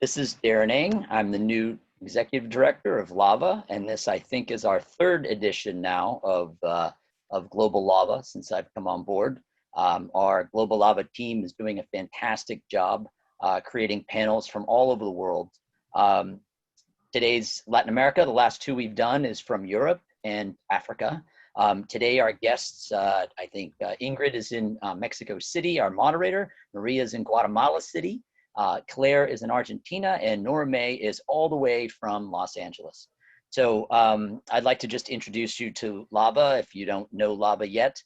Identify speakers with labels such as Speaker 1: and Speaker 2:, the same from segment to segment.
Speaker 1: This is Darren Ng. I'm the new executive director of Lava, and this I think is our third edition now of Global Lava since I've come on board. Our Global Lava team is doing a fantastic job creating panels from all over the world. Today's Latin America. The last two we've done is from Europe and Africa. Today our guests, I think Ingrid is in Mexico City, our moderator. Maria is in Guatemala City. Claire is in Argentina, and Nora May is all the way from Los Angeles. So I'd like to just introduce you to Lava if you don't know Lava yet.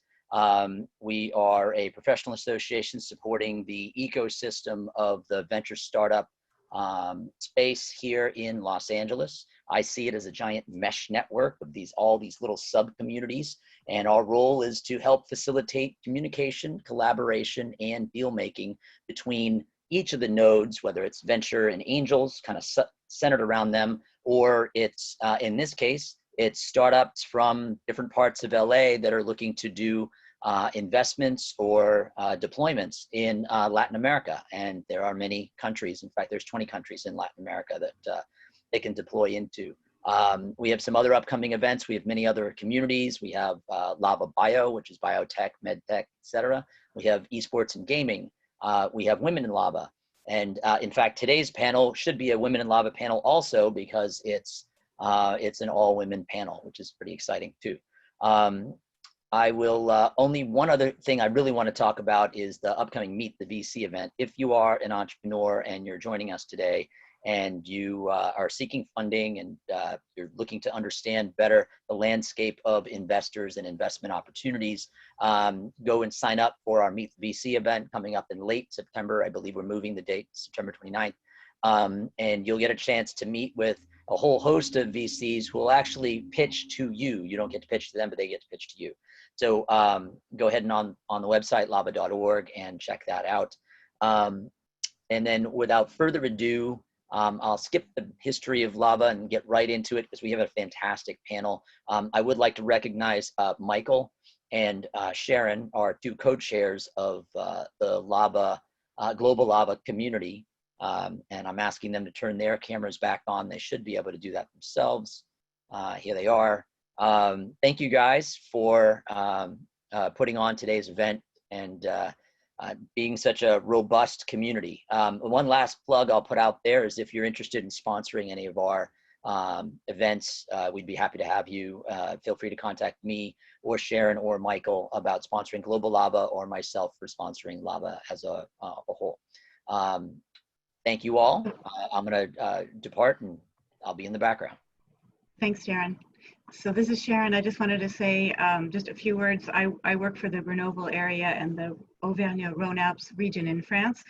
Speaker 1: We are a professional association supporting the ecosystem of the venture startup space here in Los Angeles. I see it as a giant mesh network of all these little sub-communities, and our role is to help facilitate communication, collaboration, and deal making between each of the nodes, whether it's venture and angels, kind of centered around them, or it's, in this case, it's startups from different parts of LA that are looking to do investments or deployments in Latin America. And there are many countries. In fact, there's 20 countries in Latin America that they can deploy into. We have some other upcoming events. We have many other communities. We have Lava Bio, which is biotech, medtech, et cetera. We have esports and gaming. We have Women in Lava. And in fact, today's panel should be a Women in Lava panel also, because it's an all women panel, which is pretty exciting too. I will, only one other thing I really want to talk about is the upcoming Meet the VC event. If you are an entrepreneur and you're joining us today and you are seeking funding and you're looking to understand better the landscape of investors and investment opportunities, go and sign up for our Meet the VC event coming up in late September. I believe we're moving the date to September 29th. And you'll get a chance to meet with a whole host of VCs who will actually pitch to you. You don't get to pitch to them, but they get to pitch to you. So go ahead and on the website, lava.org, and check that out. And then without further ado, I'll skip the history of Lava and get right into it because we have a fantastic panel. I would like to recognize Michael and Sharon, our two co-chairs of the Lava, Global Lava community. And I'm asking them to turn their cameras back on. They should be able to do that themselves. Here they are. Thank you guys for putting on today's event and being such a robust community. One last plug I'll put out there is if you're interested in sponsoring any of our events, we'd be happy to have you. Feel free to contact me or Sharon or Michael about sponsoring Global Lava, or myself for sponsoring Lava as a whole. Thank you all. I'm going to depart and I'll be in the background.
Speaker 2: Thanks, Darren. So this is Sharon. I just wanted to say just a few words. I work for the Grenoble area and the Auvergne-Rhône-Alpes region in France.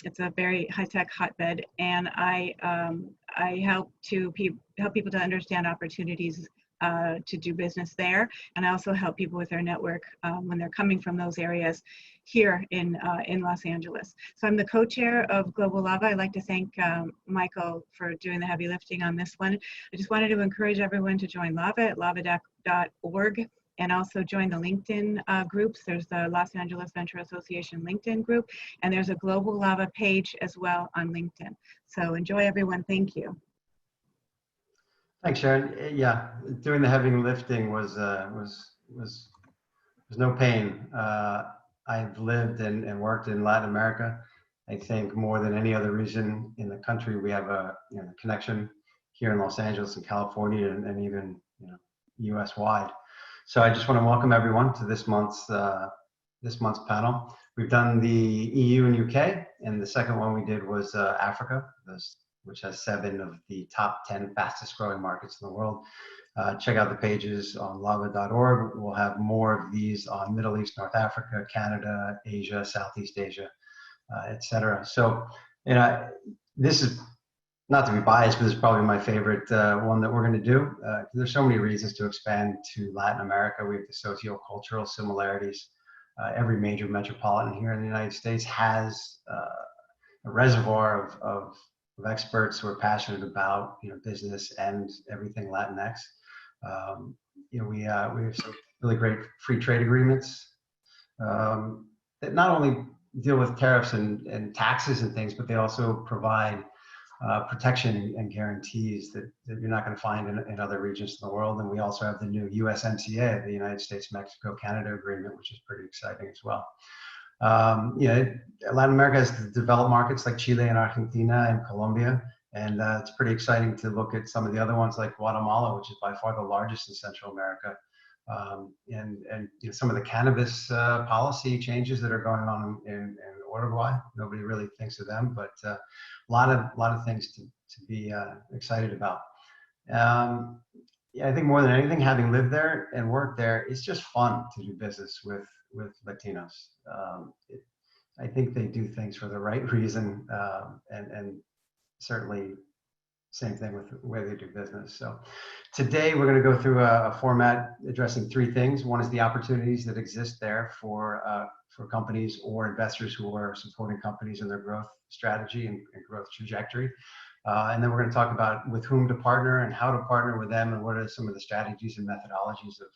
Speaker 2: It's a very high-tech hotbed, and I help people to understand opportunities to do business there, and I also help people with their network when they're coming from those areas here in Los Angeles. So I'm the co-chair of Global Lava. I'd like to thank Michael for doing the heavy lifting on this one. I just wanted to encourage everyone to join Lava at lava.org, and also join the LinkedIn groups. There's the Los Angeles Venture Association LinkedIn group, and there's a Global Lava page as well on LinkedIn. So enjoy, everyone. Thank you.
Speaker 3: Thanks, Sharon. Yeah, doing the heavy lifting was no pain. I've lived and worked in Latin America. I think more than any other region in the country, we have a connection here in Los Angeles and California, and even U.S. wide. So I just want to welcome everyone to this month's panel. We've done the EU and UK, and the second one we did was Africa, which has 7 of the top 10 fastest growing markets in the world. Check out the pages on lava.org. We'll have more of these on Middle East, North Africa, Canada, Asia, Southeast Asia, etc. So, this is not to be biased, but this is probably my favorite one that we're going to do. There's so many reasons to expand to Latin America. We have the socio-cultural similarities. Every major metropolitan here in the United States has a reservoir of experts who are passionate about business and everything Latinx. We have some really great free trade agreements that not only deal with tariffs and taxes and things, but they also provide protection and guarantees that you're not going to find in other regions of the world. And we also have the new USMCA, the United States, Mexico, Canada agreement, which is pretty exciting as well. Latin America has developed markets like Chile and Argentina and Colombia. And it's pretty exciting to look at some of the other ones like Guatemala, which is by far the largest in Central America. And some of the cannabis policy changes that are going on in Uruguay. Nobody really thinks of them, but a lot of things to be excited about. I think more than anything, having lived there and worked there, it's just fun to do business with Latinos. I think they do things for the right reason, and certainly same thing with the way they do business. So today we're going to go through a format addressing three things. One is the opportunities that exist there for companies or investors who are supporting companies in their growth strategy and growth trajectory. And then we're going to talk about with whom to partner and how to partner with them and what are some of the strategies and methodologies of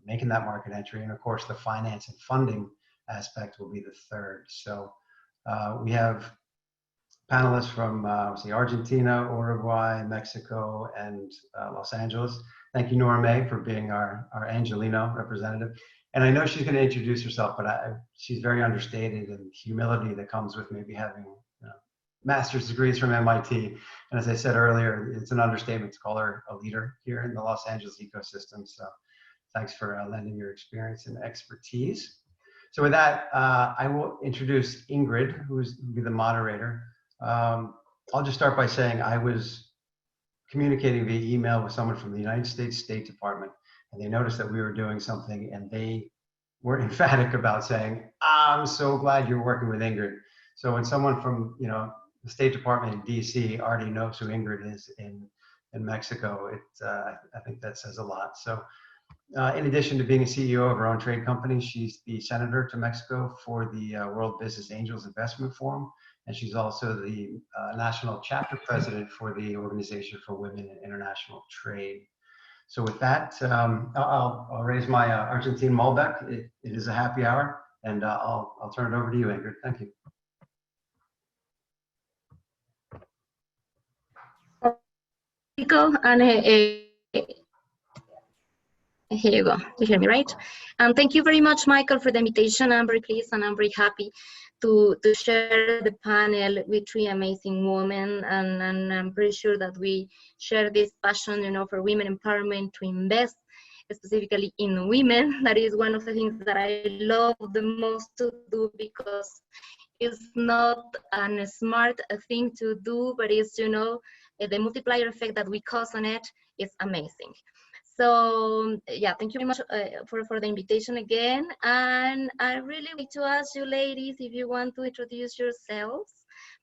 Speaker 3: making that market entry. And of course, the finance and funding aspect will be the third. So we have panelists from Argentina, Uruguay, Mexico, and Los Angeles. Thank you, Nora May, for being our Angelino representative. And I know she's going to introduce herself, but she's very understated, and humility that comes with maybe having master's degrees from MIT. And as I said earlier, it's an understatement to call her a leader here in the Los Angeles ecosystem. So thanks for lending your experience and expertise. So with that, I will introduce Ingrid, who will be the moderator. I'll just start by saying I was communicating via email with someone from the United States State Department, and they noticed that we were doing something, and they were emphatic about saying, "I'm so glad you're working with Ingrid." So when someone from the State Department in DC already knows who Ingrid is in Mexico, I think that says a lot. So in addition to being a CEO of her own trade company, she's the senator to Mexico for the World Business Angels Investment Forum. And she's also the national chapter president for the Organization for Women in International Trade. So with that, I'll raise my Argentine Malbec. It is a happy hour, and I'll turn it over to you, Ingrid. Thank you.
Speaker 4: And here you go. You hear me, right? Thank you very much, Michael, for the invitation. I'm very pleased and I'm very happy to share the panel with three amazing women, and I'm pretty sure that we share this passion, for women empowerment, to invest specifically in women. That is one of the things that I love the most to do, because it's not a smart thing to do, but it's, the multiplier effect that we cause on it is amazing. So yeah, thank you very much for the invitation again. And I really want to ask you ladies if you want to introduce yourselves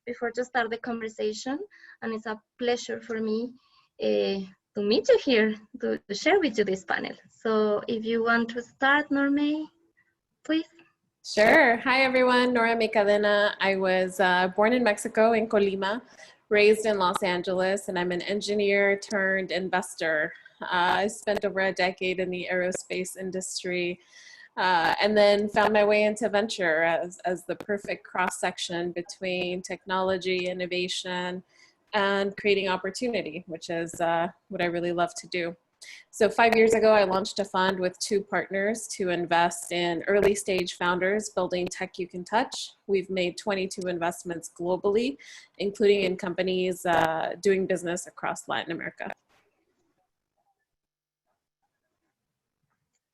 Speaker 4: before to start the conversation. And it's a pleasure for me to meet you here, to share with you this panel. So if you want to start, Norma, please.
Speaker 5: Sure. Hi, everyone. Nora May Cadena. I was born in Mexico, in Colima, raised in Los Angeles, and I'm an engineer turned investor. I spent over a decade in the aerospace industry, and then found my way into venture as the perfect cross-section between technology, innovation, and creating opportunity, which is what I really love to do. So 5 years ago, I launched a fund with two partners to invest in early stage founders building tech you can touch. We've made 22 investments globally, including in companies doing business across Latin America.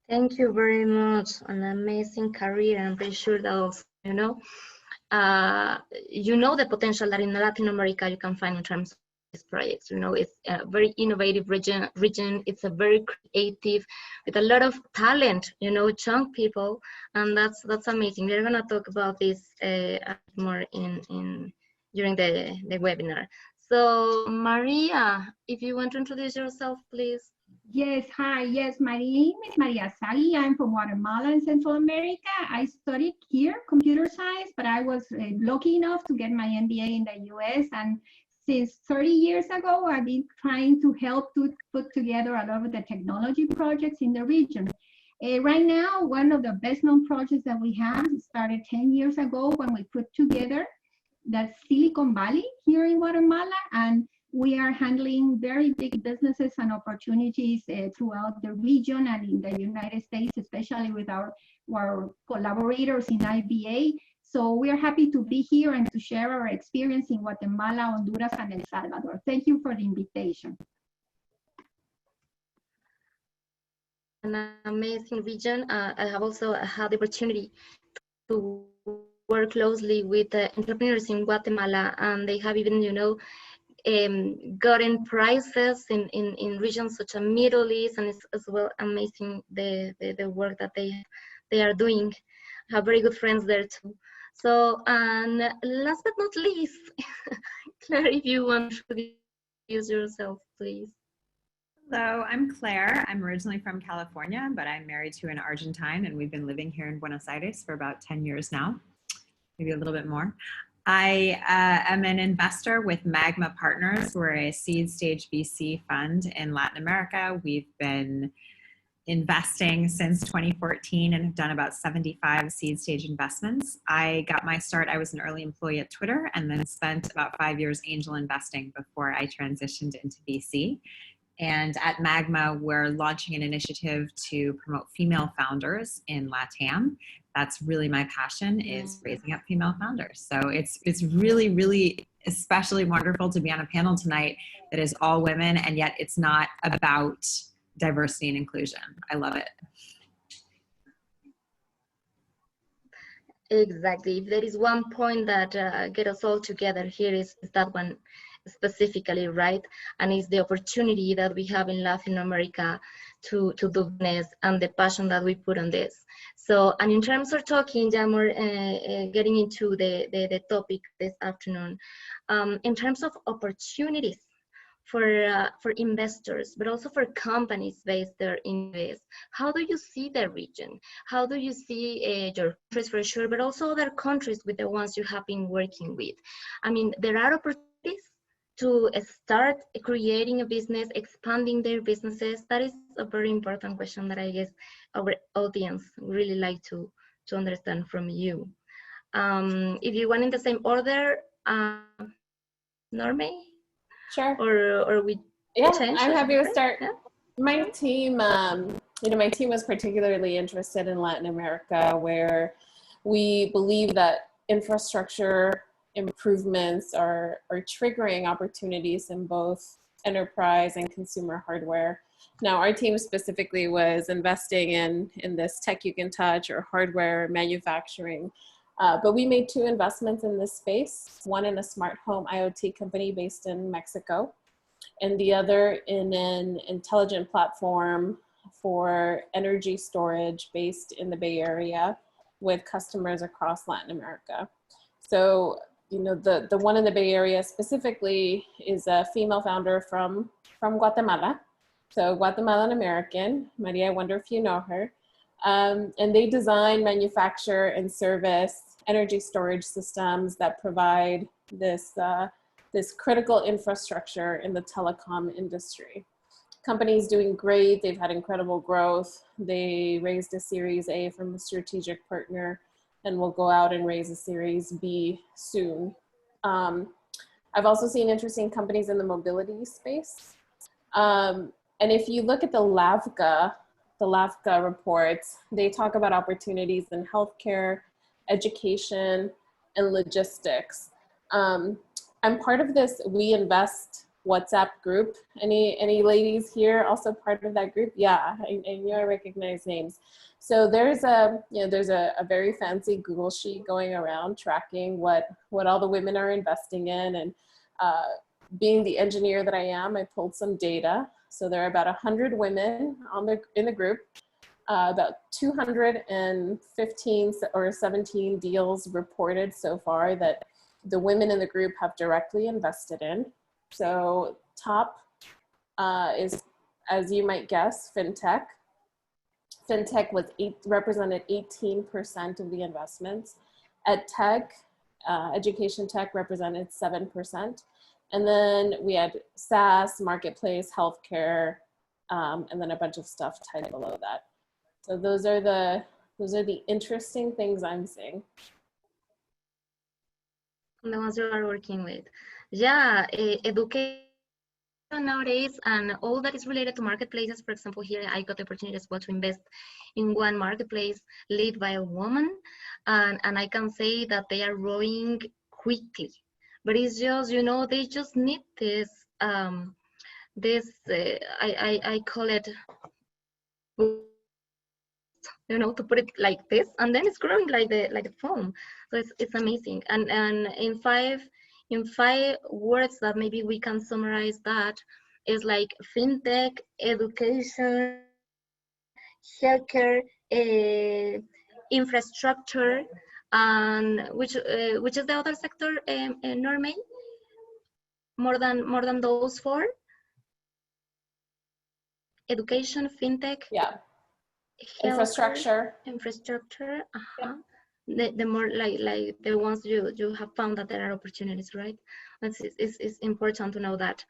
Speaker 4: Thank you very much. An amazing career. I'm pretty sure that also, you know the potential that in Latin America you can find in terms of these projects. It's a very innovative region. It's a very creative, with a lot of talent, young people, and that's amazing. We're gonna talk about this more during the webinar. So Maria, if you want to introduce yourself, please.
Speaker 6: Yes, hi. Yes, my name is Maria Sagi. I'm from Guatemala in Central America. I studied here computer science, but I was lucky enough to get my MBA in the US. And since 30 years ago, I've been trying to help to put together a lot of the technology projects in the region. Right now, one of the best known projects that we have started 10 years ago when we put together that's Silicon Valley here in Guatemala, and we are handling very big businesses and opportunities throughout the region and in the United States, especially with our collaborators in IBA. So we are happy to be here and to share our experience in Guatemala, Honduras, and El Salvador. Thank you for the invitation.
Speaker 4: An amazing region. I have also had the opportunity to work closely with entrepreneurs in Guatemala, and they have even, gotten prizes in regions such as Middle East, and it's as well amazing the work that they are doing. I have very good friends there too. So, and last but not least, Claire, if you want to introduce yourself, please.
Speaker 7: Hello, I'm Claire. I'm originally from California, but I'm married to an Argentine, and we've been living here in Buenos Aires for about 10 years now, maybe a little bit more. I am an investor with Magma Partners. We're a seed stage VC fund in Latin America. We've been investing since 2014 and have done about 75 seed stage investments. I got my start, I was an early employee at Twitter, and then spent about 5 years angel investing before I transitioned into VC. And at Magma, we're launching an initiative to promote female founders in LATAM. That's really my passion, is raising up female founders. So it's really, really especially wonderful to be on a panel tonight that is all women, and yet it's not about diversity and inclusion. I love it.
Speaker 4: Exactly. If there is one point that get us all together here is that one specifically, right? And it's the opportunity that we have in Latin America to do business and the passion that we put on this. So, and in terms of talking, Jamor, getting into the topic this afternoon, in terms of opportunities for investors, but also for companies based there in this. How do you see the region? How do you see your countries for sure, but also other countries with the ones you have been working with? I mean, there are opportunities to start creating a business, expanding their businesses. That is a very important question that I guess our audience really like to understand from you. If you want in the same order, Norme?
Speaker 5: Sure.
Speaker 4: Or we
Speaker 5: I'm happy to start.
Speaker 4: Yeah.
Speaker 5: My team, my team was particularly interested in Latin America, where we believe that infrastructure improvements are triggering opportunities in both enterprise and consumer hardware. Now, our team specifically was investing in this tech you can touch or hardware manufacturing. But we made 2 investments in this space, one in a smart home IoT company based in Mexico, and the other in an intelligent platform for energy storage based in the Bay Area with customers across Latin America. So, the one in the Bay Area specifically is a female founder from Guatemala. So Guatemalan American, Maria, I wonder if you know her. And they design, manufacture, and service energy storage systems that provide this critical infrastructure in the telecom industry. Company's doing great. They've had incredible growth. They raised a Series A from a strategic partner and will go out and raise a Series B soon. I've also seen interesting companies in the mobility space. And if you look at the LAVCA reports, they talk about opportunities in healthcare, education, and logistics. I'm part of this We Invest WhatsApp group. Any ladies here also part of that group? Yeah, I knew I recognize names. So there's a very fancy Google sheet going around tracking what all the women are investing in, and being the engineer that I am, I pulled some data. So there are about 100 women in the group, about 215 or 17 deals reported so far that the women in the group have directly invested in. So top is, as you might guess, fintech. Fintech represented 18% of the investments. EdTech, education tech represented 7%. And then we had SaaS, marketplace, healthcare, and then a bunch of stuff tied below that. So those are the interesting things I'm seeing.
Speaker 4: the ones you are working with. Yeah, education nowadays and all that is related to marketplaces. For example, here I got the opportunity as well to invest in one marketplace led by a woman, and I can say that they are growing quickly. But it's just, you know, they just need this I call it, you know, to put it like this, and then it's growing like the foam. So it's amazing. And in five words that maybe we can summarize that is like fintech, education, healthcare, infrastructure, and which is the other sector, Norme? More than those four: education, fintech,
Speaker 5: Yeah.
Speaker 4: healthcare,
Speaker 5: Infrastructure.
Speaker 4: infrastructure.
Speaker 5: Yep.
Speaker 4: The more like the ones you have found that there are opportunities, right? It's important to know that.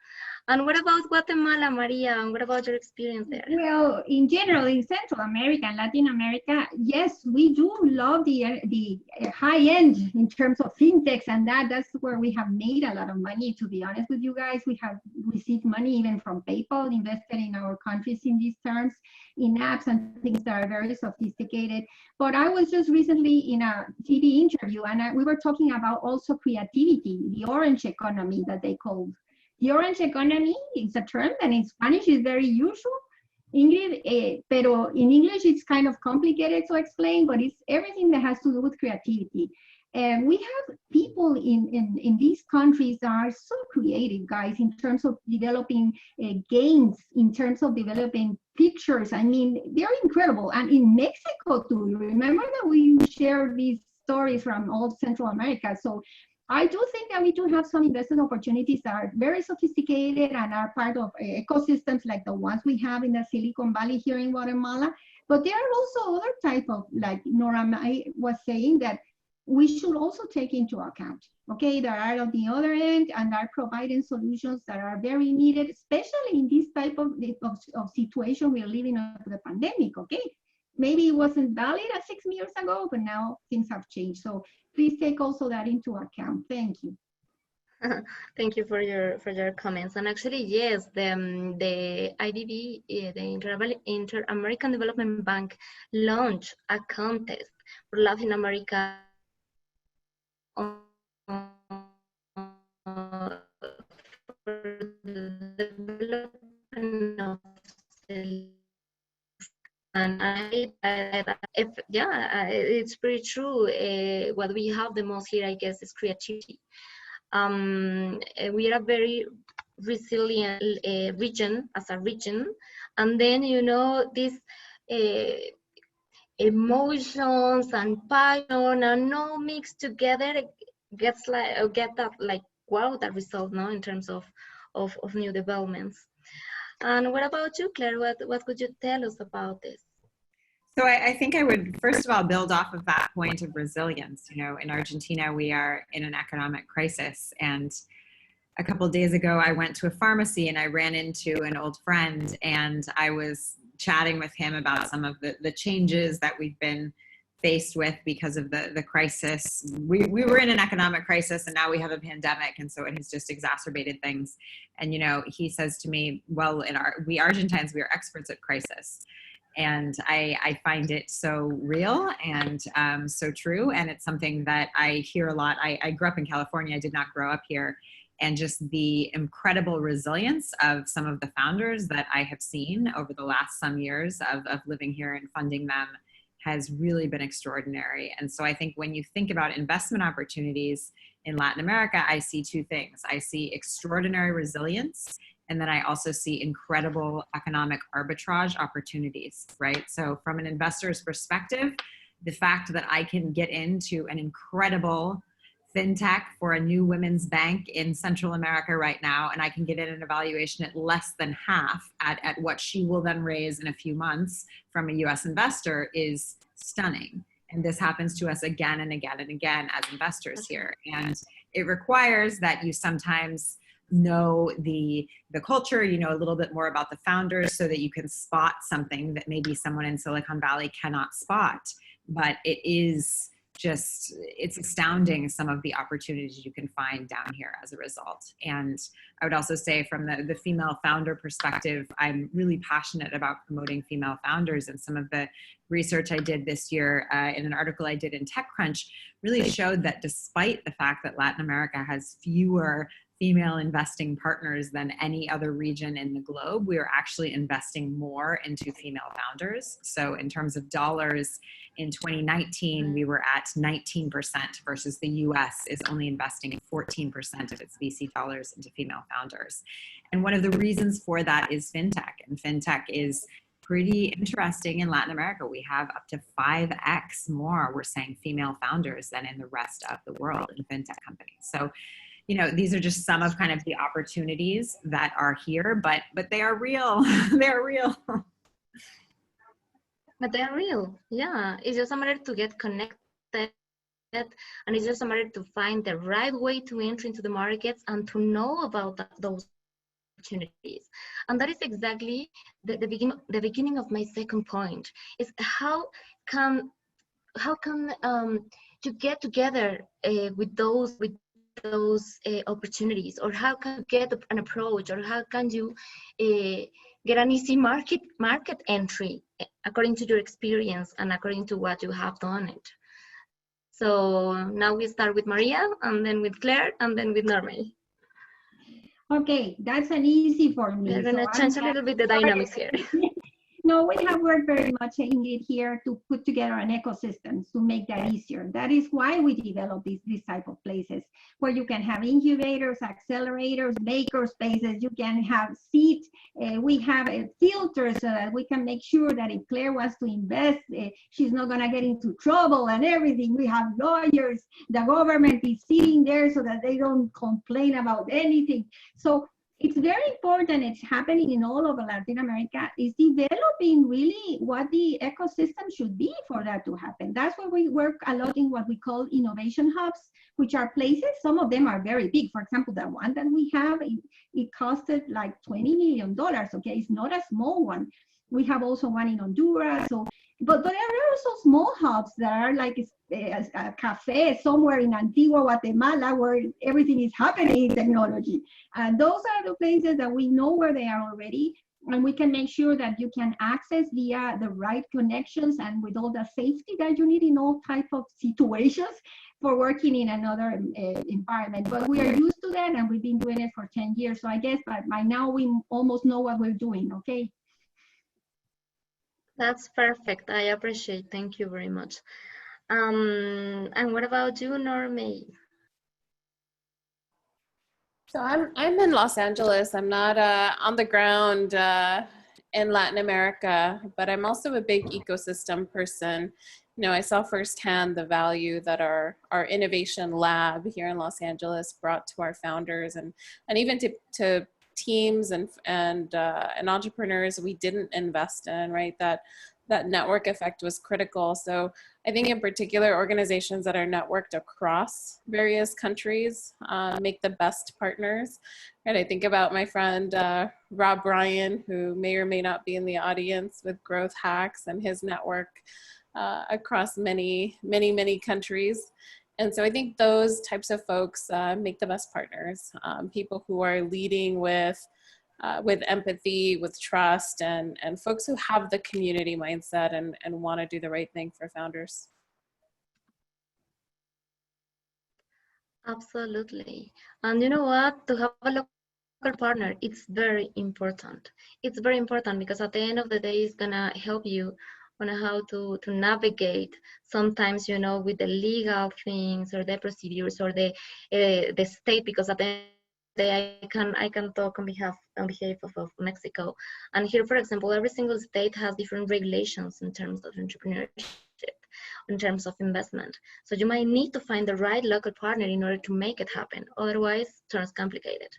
Speaker 4: And what about Guatemala, Maria? And what about your experience there?
Speaker 6: Well, in general, in Central America and Latin America, yes, we do love the high end in terms of fintechs, and that's where we have made a lot of money. To be honest with you guys, we have received money even from PayPal, invested in our countries in these terms, in apps and things that are very sophisticated. But I was just recently in a TV interview, and we were talking about also creativity, the orange economy that they called. The orange economy is a term that in Spanish is very usual. Pero in English it's kind of complicated to explain, but it's everything that has to do with creativity. And we have people in these countries that are so creative, guys, in terms of developing games, in terms of developing pictures. I mean, they're incredible. And in Mexico too, remember that we share these stories from all Central America. So I do think that we do have some investment opportunities that are very sophisticated and are part of ecosystems like the ones we have in the Silicon Valley here in Guatemala. But there are also other type of, like Nora was saying, that we should also take into account, okay, that are on the other end and are providing solutions that are very needed, especially in this type of situation we are living under the pandemic, okay? Maybe it wasn't valid 6 years ago, but now things have changed. So please take also that into account. Thank you.
Speaker 4: Thank you for your comments. And actually, yes, the IDB, the Inter-American Development Bank, launched a contest for Latin America for the development of and it's pretty true. What we have the most here, I guess, is creativity. We are a very resilient region as a region, and then, you know, these emotions and passion and all mixed together get that like wow, that result now in terms of new developments. And what about you, Claire? What could you tell us about this?
Speaker 7: So I think I would, first of all, build off of that point of resilience. You know, in Argentina, we are in an economic crisis. And a couple of days ago, I went to a pharmacy and I ran into an old friend, and I was chatting with him about some of the changes that we've been faced with because of the crisis. We were in an economic crisis, and now we have a pandemic, and so it has just exacerbated things. And, you know, he says to me, well, we Argentines, we are experts at crisis. And I find it so real and so true. And it's something that I hear a lot. I grew up in California. I did not grow up here. And just the incredible resilience of some of the founders that I have seen over the last some years of living here and funding them has really been extraordinary. And so I think when you think about investment opportunities in Latin America, I see two things. I see extraordinary resilience, and then I also see incredible economic arbitrage opportunities, right? So from an investor's perspective, the fact that I can get into an incredible fintech for a new women's bank in Central America right now, and I can get in an evaluation at less than half at what she will then raise in a few months from a US investor is stunning. And this happens to us again and again and again as investors here. And it requires that you sometimes know the culture, you know a little bit more about the founders so that you can spot something that maybe someone in Silicon Valley cannot spot. But it is it's astounding some of the opportunities you can find down here as a result. And I would also say from the female founder perspective, I'm really passionate about promoting female founders, and some of the research I did this year in an article I did in TechCrunch really showed that despite the fact that Latin America has fewer female investing partners than any other region in the globe, we are actually investing more into female founders. So in terms of dollars, in 2019, we were at 19% versus the US is only investing 14% of its VC dollars into female founders. And one of the reasons for that is fintech. And fintech is pretty interesting in Latin America. We have up to 5x more, we're saying, female founders than in the rest of the world in fintech companies. So, you know, these are just some of kind of the opportunities that are here, but they are real. They're real.
Speaker 4: But they're real. Yeah, it's just a matter to get connected, and it's just a matter to find the right way to enter into the markets and to know about those opportunities. And that is exactly the beginning of my second point, is how can you get together with those opportunities, or how can you get an approach, or how can you get an easy market entry according to your experience and according to what you have done it. So now we start with Maria, and then with Claire, and then with Norma.
Speaker 6: Okay, that's an easy for me.
Speaker 4: We're gonna change a little bit the dynamics here.
Speaker 6: No, we have worked very much, Ingrid, here to put together an ecosystem to make that easier. That is why we develop these type of places where you can have incubators, accelerators, maker spaces. You can have seats. We have a filter so that we can make sure that if Claire wants to invest, she's not going to get into trouble and everything. We have lawyers. The government is sitting there so that they don't complain about anything. So it's very important. It's happening in all over Latin America, is developing really what the ecosystem should be for that to happen. That's why we work a lot in what we call innovation hubs, which are places, some of them are very big. For example, the one that we have, it costed like $20 million, okay? It's not a small one. We have also one in Honduras. So, but there are also small hubs that are like a cafe somewhere in Antigua, Guatemala, where everything is happening in technology. And those are the places that we know where they are already, and we can make sure that you can access via the right connections and with all the safety that you need in all type of situations for working in another environment. But we are used to that, and we've been doing it for 10 years. So I guess by now we almost know what we're doing, okay?
Speaker 4: That's perfect. I appreciate. Thank you very much. And what about you, Normie?
Speaker 5: So I'm in Los Angeles. I'm not on the ground in Latin America, but I'm also a big ecosystem person. You know, I saw firsthand the value that our innovation lab here in Los Angeles brought to our founders, and even to teams and entrepreneurs we didn't invest in, right? That network effect was critical. So I think in particular, organizations that are networked across various countries make the best partners. And I think about my friend, Rob Bryan, who may or may not be in the audience, with Growth Hacks and his network across many countries. And so I think those types of folks make the best partners, people who are leading with empathy, with trust, and folks who have the community mindset and want to do the right thing for founders.
Speaker 4: Absolutely. And you know what? To have a local partner, it's very important. It's very important because at the end of the day, it's gonna help you on how to navigate sometimes, you know, with the legal things or the procedures or the state, because at the end of the day, I can talk on behalf of Mexico. And here, for example, every single state has different regulations in terms of entrepreneurship, in terms of investment. So you might need to find the right local partner in order to make it happen. Otherwise, it turns complicated.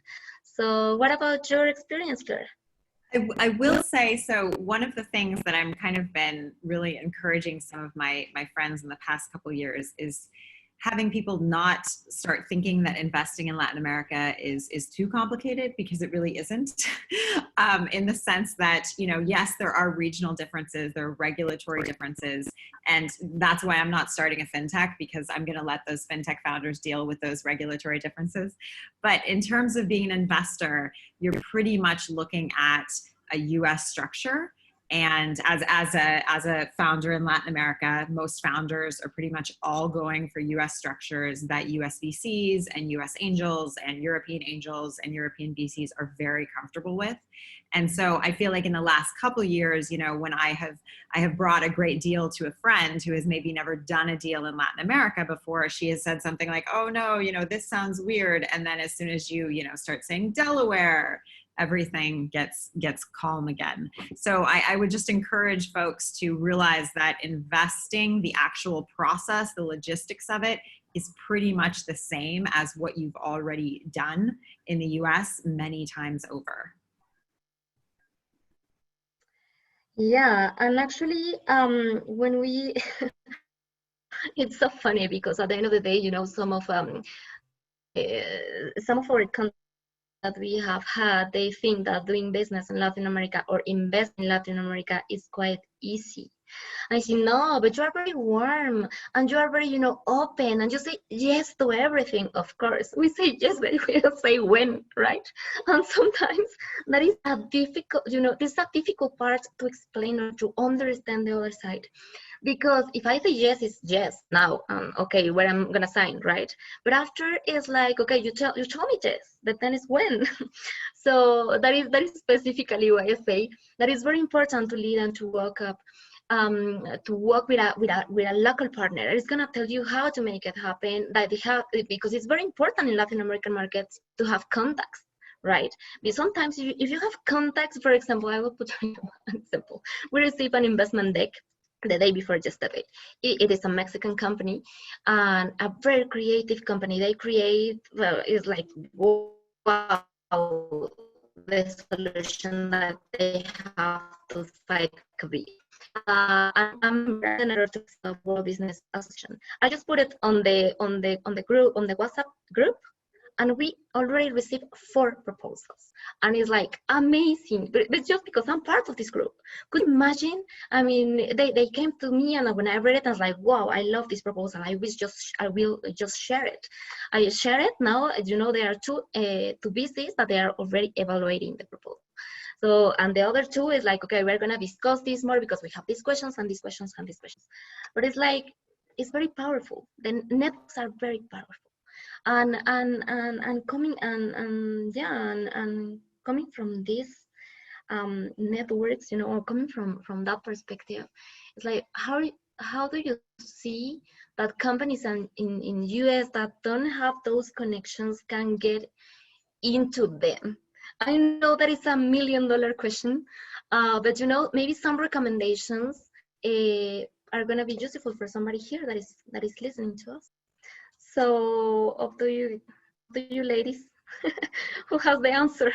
Speaker 4: So what about your experience, Claire?
Speaker 7: I will say, so one of the things that I'm kind of been really encouraging some of my friends in the past couple of years is having people not start thinking that investing in Latin America is too complicated, because it really isn't. In the sense that, you know, yes, there are regional differences, there are regulatory differences, and that's why I'm not starting a fintech, because I'm going to let those fintech founders deal with those regulatory differences. But in terms of being an investor, you're pretty much looking at a US structure. And as a founder in Latin America, most founders are pretty much all going for US structures that US VCs and US angels and European angels and European VCs are very comfortable with. And so I feel like in the last couple of years, you know, when I have brought a great deal to a friend who has maybe never done a deal in Latin America before, she has said something like, oh no, you know, this sounds weird. And then as soon as you know, start saying Delaware, everything gets calm again. So I would just encourage folks to realize that investing, the actual process, the logistics of it, is pretty much the same as what you've already done in the US many times over.
Speaker 4: Yeah, and actually, when we, it's so funny because at the end of the day, you know, some of our that we have had, they think that doing business in Latin America or invest in Latin America is quite easy. I say, no, but you are very warm and you are very, you know, open, and you say yes to everything. Of course, we say yes, but we don't say when, right? And sometimes that is a difficult, you know, this is a difficult part to explain or to understand the other side. Because if I say yes, it's yes now, okay, where I'm gonna sign, right? But after it's like, okay, you told me yes, but then it's when. So that is specifically why I say that it's very important to lead and to walk up, to work with a local partner. It's gonna tell you how to make it happen. That they have, because it's very important in Latin American markets to have contacts. Right, because sometimes if you have contacts, for example, I will put an example. We receive an investment deck the day before yesterday. It is a Mexican company and a very creative company. They create, well, it's like, wow, the solution that they have to fight COVID. And I'm the director of World Business Association. I just put it on the group, on the WhatsApp group, and we already received 4 proposals. And it's like amazing, but it's just because I'm part of this group. Could you imagine? I mean, they came to me, and when I read it, I was like, wow, I love this proposal. I will just share it. I share it now. You know, there are two VCs that they are already evaluating the proposal. So, and the other 2 is like, okay, we're gonna discuss this more because we have these questions and these questions and these questions. But it's like, it's very powerful. The networks are very powerful. And coming and coming from these networks, you know, or coming from that perspective, it's like, how do you see that companies in US that don't have those connections can get into them? I know that it's $1 million question, but you know, maybe some recommendations are going to be useful for somebody here that is listening to us. So up to you ladies, who has the answer?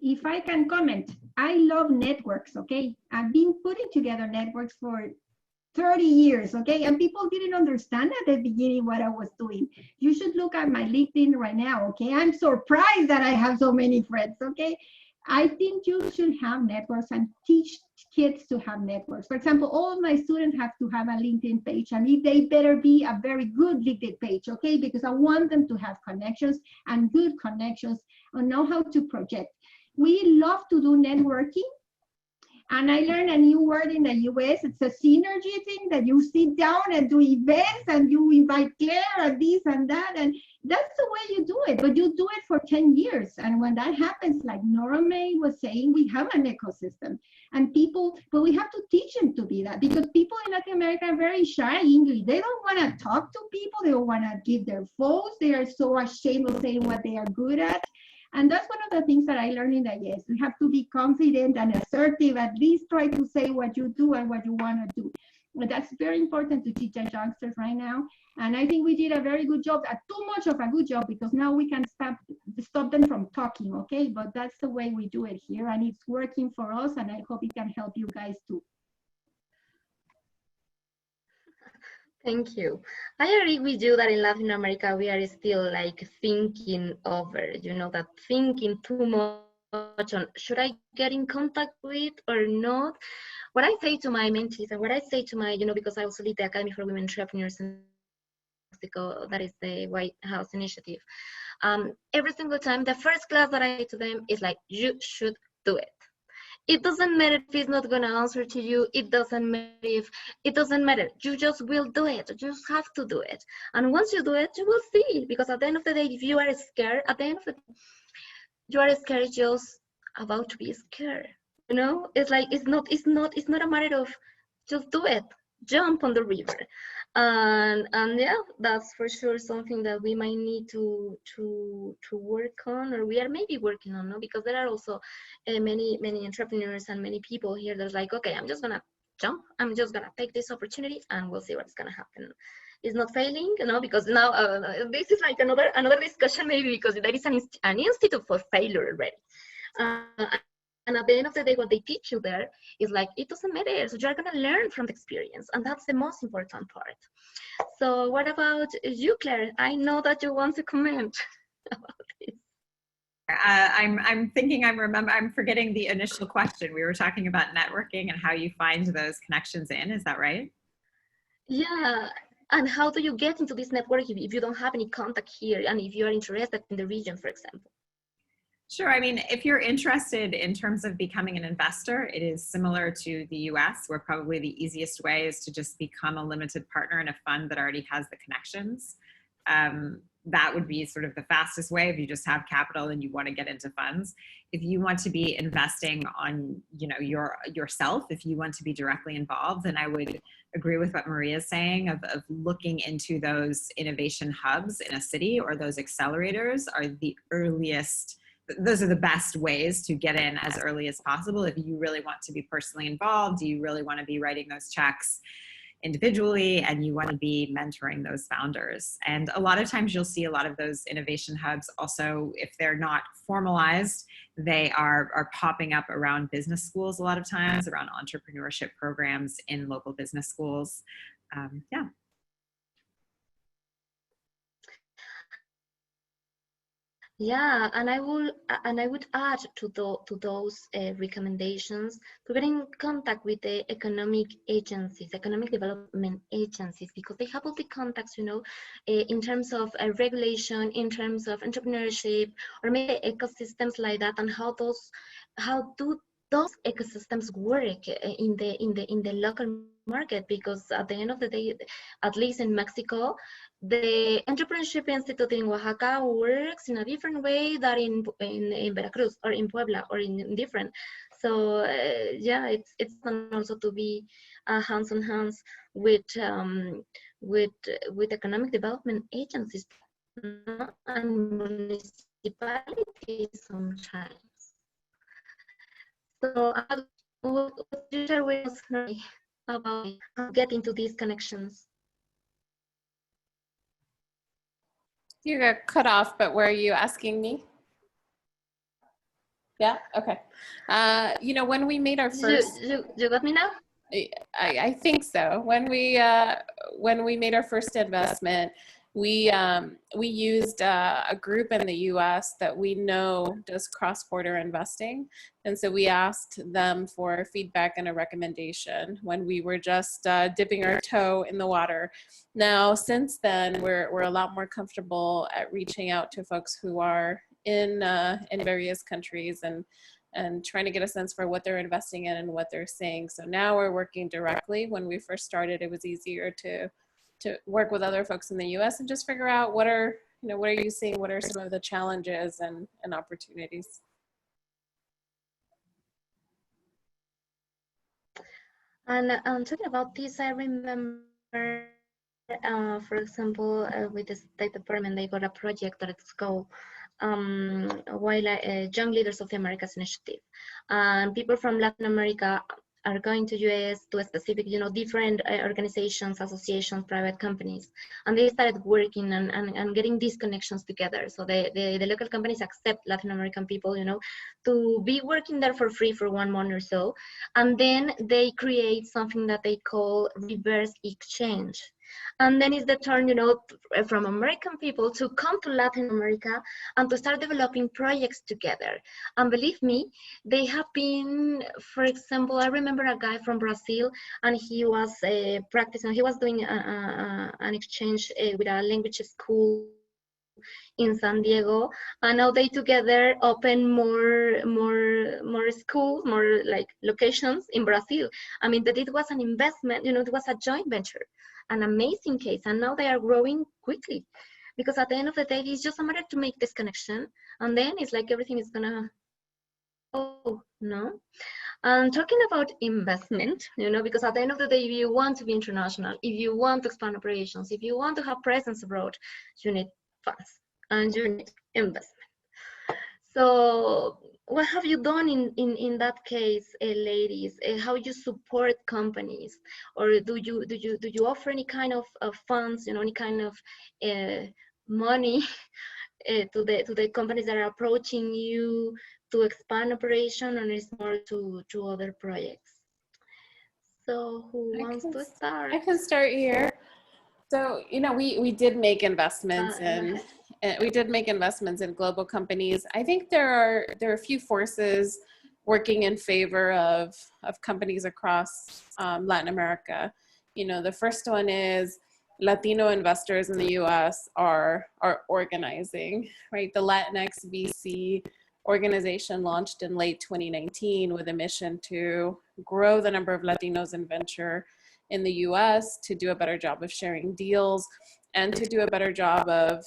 Speaker 6: If I can comment, I love networks, okay? I've been putting together networks for 30 years, okay? And people didn't understand at the beginning what I was doing. You should look at my LinkedIn right now, okay? I'm surprised that I have so many friends, okay? I think you should have networks and teach kids to have networks. For example, all my students have to have a LinkedIn page, and they better be a very good LinkedIn page, okay? Because I want them to have connections and good connections and know how to project. We love to do networking. And I learned a new word in the US. It's a synergy thing, that you sit down and do events and you invite Claire and this and that. And that's the way you do it, but you do it for 10 years. And when that happens, like Nora May was saying, we have an ecosystem and people, but we have to teach them to be that, because people in Latin America are very shy English. They don't want to talk to people. They don't want to give their phones. They are so ashamed of saying what they are good at. And that's one of the things that I learned in the yes. You have to be confident and assertive, at least try to say what you do and what you want to do. But that's very important to teach our youngsters right now. And I think we did a very good job, too much of a good job, because now we can stop them from talking, okay? But that's the way we do it here, and it's working for us, and I hope it can help you guys too.
Speaker 4: Thank you. I agree with you that in Latin America we are still like thinking over, you know, that thinking too much on should I get in contact with or not. What I say to my mentees and what I say to my, you know, because I also lead the Academy for Women Entrepreneurs in Mexico, that is the White House initiative. Every single time, the first class that I say to them is like, you should do it. It doesn't matter if it's not going to answer to you. It doesn't matter if it doesn't matter. You just will do it. You just have to do it. And once you do it, you will see. Because at the end of the day, if you are scared, at the end of the day, you are scared just about to be scared. You know, it's like it's not a matter of just do it, jump on the river. And yeah, that's for sure something that we might need to work on, or we are maybe working on, no? Because there are also many entrepreneurs and many people here that's like, okay, I'm just gonna jump, I'm just gonna take this opportunity and we'll see what's gonna happen. It's not failing, you know, because now this is like another discussion maybe, because there is an institute for failure already. And at the end of the day, what they teach you there is like, it doesn't matter. So you're going to learn from the experience. And that's the most important part. So what about you, Claire? I know that you want to comment about this.
Speaker 7: I'm thinking, I'm forgetting the initial question. We were talking about networking and how you find those connections in. Is that right?
Speaker 4: Yeah. And how do you get into this network if you don't have any contact here and if you are interested in the region, for example?
Speaker 7: Sure. I mean, if you're interested in terms of becoming an investor, it is similar to the US, where probably the easiest way is to just become a limited partner in a fund that already has the connections. That would be sort of the fastest way if you just have capital and you want to get into funds. If you want to be investing on, you know, yourself, if you want to be directly involved, then I would agree with what Maria is saying of looking into those innovation hubs in a city, or those accelerators are the earliest. Those are the best ways to get in as early as possible. If you really want to be personally involved, you really want to be writing those checks individually, and you want to be mentoring those founders. And a lot of times you'll see a lot of those innovation hubs also, if they're not formalized, they are popping up around business schools a lot of times, around entrepreneurship programs in local business schools. Yeah.
Speaker 4: Yeah, and I would add to those recommendations to get in contact with the economic development agencies, because they have all the contacts, you know, in terms of regulation, in terms of entrepreneurship, or maybe ecosystems like that, and how do those ecosystems work in the local market. Because at the end of the day, at least in Mexico, the Entrepreneurship Institute in Oaxaca works in a different way than in Veracruz or in Puebla or in different. So yeah, it's also to be hands on hands with economic development agencies and municipalities sometimes. So what you share with us about getting to these connections?
Speaker 5: You got cut off, but were you asking me? Yeah, okay. You know, when we made our first...
Speaker 4: You got me now?
Speaker 5: I think so. When we made our first investment, we used a group in the US that we know does cross-border investing. And so we asked them for feedback and a recommendation when we were just dipping our toe in the water. Now, since then, we're a lot more comfortable at reaching out to folks who are in various countries and trying to get a sense for what they're investing in and what they're saying. So now we're working directly. When we first started, it was easier to work with other folks in the US and just figure out what are you seeing, what are some of the challenges and opportunities.
Speaker 4: And talking about this, I remember, for example, with the State Department, they got a project that it's called Young Leaders of the Americas Initiative. And people from Latin America are going to US to a specific, you know, different organizations, associations, private companies. And they started working and getting these connections together. So the local companies accept Latin American people, you know, to be working there for free for 1 month or so. And then they create something that they call reverse exchange. And then it's the turn, from American people to come to Latin America and to start developing projects together. And believe me, they have been, for example, I remember a guy from Brazil, and he was practicing, he was doing an exchange with a language school in San Diego, and now they together open more schools, more like locations in Brazil. I mean, that it was an investment, it was a joint venture, an amazing case, and now they are growing quickly, because at the end of the day, it's just a matter to make this connection, and then it's like everything is gonna, oh no. And talking about investment, because at the end of the day, if you want to be international, if you want to expand operations, if you want to have presence abroad, you need funds and you need investment. So what have you done in that case, ladies? How you support companies, or do you offer any kind of funds, any kind of money to the companies that are approaching you to expand operation, and it's more to other projects? So who wants to start?
Speaker 5: I can start here. So, we did make investments in global companies. I think there are a few forces working in favor of companies across Latin America. The first one is Latino investors in the US are organizing, right? The Latinx VC organization launched in late 2019 with a mission to grow the number of Latinos in venture in the US, to do a better job of sharing deals, and to do a better job of